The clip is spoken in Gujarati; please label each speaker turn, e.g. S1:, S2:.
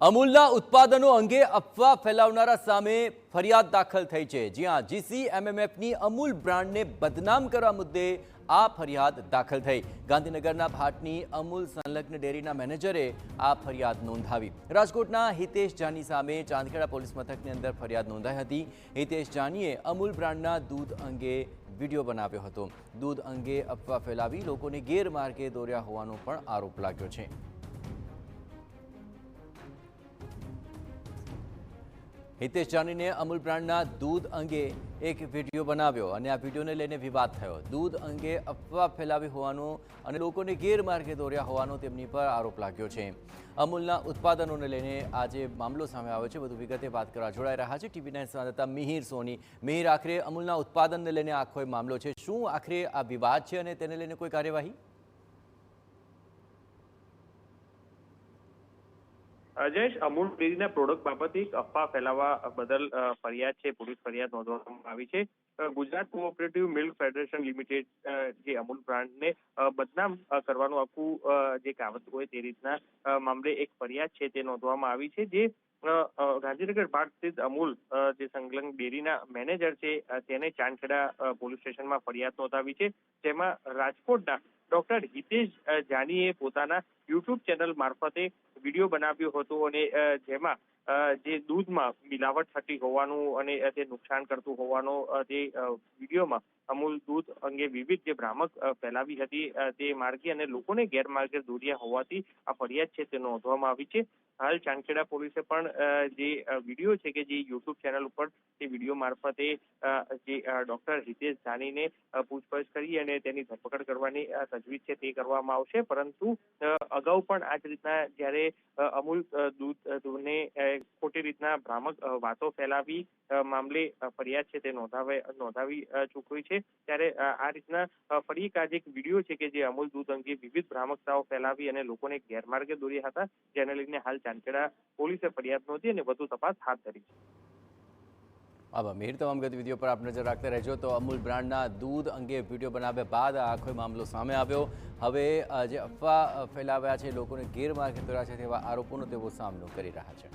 S1: અમૂલના ઉત્પાદનો અંગે અફવા ફેલાવનારા સામે ફરિયાદ દાખલ થઈ છે। જ્યાં GCMMFની અમૂલ બ્રાન્ડને બદનામ કરવા મુદ્દે આ ફરિયાદ દાખલ થઈ। ગાંધીનગરના ભાટની અમૂલ સંલગ્ન ડેરીના મેનેજરે આ ફરિયાદ નોંધાવી। રાજકોટના હિતેશ જાની સામે ચાંદખેડા પોલીસ મથકની અંદર ફરિયાદ નોંધાઈ હતી। હિતેશ જાનીએ અમૂલ બ્રાન્ડના દૂધ અંગે વિડીયો બનાવ્યો હતો। દૂધ અંગે અફવા ફેલાવી લોકોને ગેરમાર્ગે દોર્યા હોવાનો પણ આરોપ લાગ્યો છે। હિતેશ જાનીને અમૂલ બ્રાન્ડના દૂધ અંગે એક વિડીયો બનાવ્યો અને આ વિડીયોને લઈને વિવાદ થયો। દૂધ અંગે અફવા ફેલાવી હોવાનો અને લોકોને ગેરમાર્ગે દોર્યા હોવાનો તેમની પર આરોપ લાગ્યો છે। અમૂલના ઉત્પાદનોને લઈને આજે મામલો સામે આવ્યો છે। વધુ વિગતે વાત કરવા જોડાઈ રહ્યા છે TV9 સંવાદદાતા મિહિર સોની। મિહિર, આખરે અમૂલના ઉત્પાદનને લઈને આખો મામલો છે, શું આખરે આ વિવાદ છે અને તેને લઈને કોઈ કાર્યવાહી?
S2: જયેશ, અમૂલ ડેરીના પ્રોડક્ટ બાબતે એક અફવા ફેલાવવા બદલ ફરિયાદ છે, પોલીસ ફરિયાદ નોંધવામાં આવી છે। Gujarat cooperative milk federation limited જે અમૂલ બ્રાન્ડને બદનામ કરવાનું આખું જે કાવતરું હોય તે રીતના મામલે એક ફરિયાદ છે તે નોંધવામાં આવી છે। જે ગાંધીનગર ભાટ સ્થિત અમૂલ જે સંલગ્ન ડેરીના મેનેજર છે તેને ચાંદખેડા પોલીસ સ્ટેશનમાં ફરિયાદ નોંધાવી છે। જેમાં રાજકોટના ડોક્ટર હિતેશ જાનીએ પોતાના યુટ્યુબ ચેનલ મારફતે વિડીયો બનાવ્યો હતો અને જેમાં જે દૂધમાં મિલાવટ થતી હોવાનું અને તે નુકસાન કરતું હોવાનો તે વિડીયોમાં અમૂલ દૂધ અંગે વિવિધ જે ભ્રામક ફેલાવી હતી તે માર્ગે અને લોકોને ગેરમાર્ગે દોર્યા હોવાથી આ ફરિયાદ છે તે નોંધવામાં આવી છે। હાલ ચાંદખેડા પોલીસે પણ જે વિડીયો છે કે જે યુટ્યુબ ચેનલ ઉપર તે વિડીયો મારફતે જે ડોક્ટર હિતેશ જાનીને પૂછપરછ કરી અને તેની ધરપકડ કરવાની તજવીજ છે તે કરવામાં આવશે। પરંતુ અગાઉ પણ આ જ રીતના જ્યારે અમૂલ દૂધને ખોટી રીતના ભ્રામક વાતો ફેલાવી મામલે ફરિયાદ છે તે નોંધાવી ચૂકવી છે। ત્યારે આ રીતના ફરી એક આજે એક વિડીયો છે કે જે અમૂલ દૂધ અંગે વિવિધ ભ્રામકતાઓ ફેલાવી અને લોકોને ગેરમાર્ગે દોર્યા હતા, જેને લઈને હાલ ચાંદખેડા પોલીસે ફરિયાદ નોંધી અને વધુ તપાસ હાથ ધરી છે।
S1: આભાર મિહિર, તમામ ગતિવિધિઓ પર આપ નજર રાખતા રહેજો। તો અમૂલ બ્રાન્ડના દૂધ અંગે વિડીયો બનાવ્યા બાદ આખો મામલો સામે આવ્યો। હવે જે અફવા ફેલાવ્યા છે, લોકોને ગેરમાર્ગે દોર્યા છે તેવા આરોપોનો તેઓ સામનો કરી રહ્યા છે।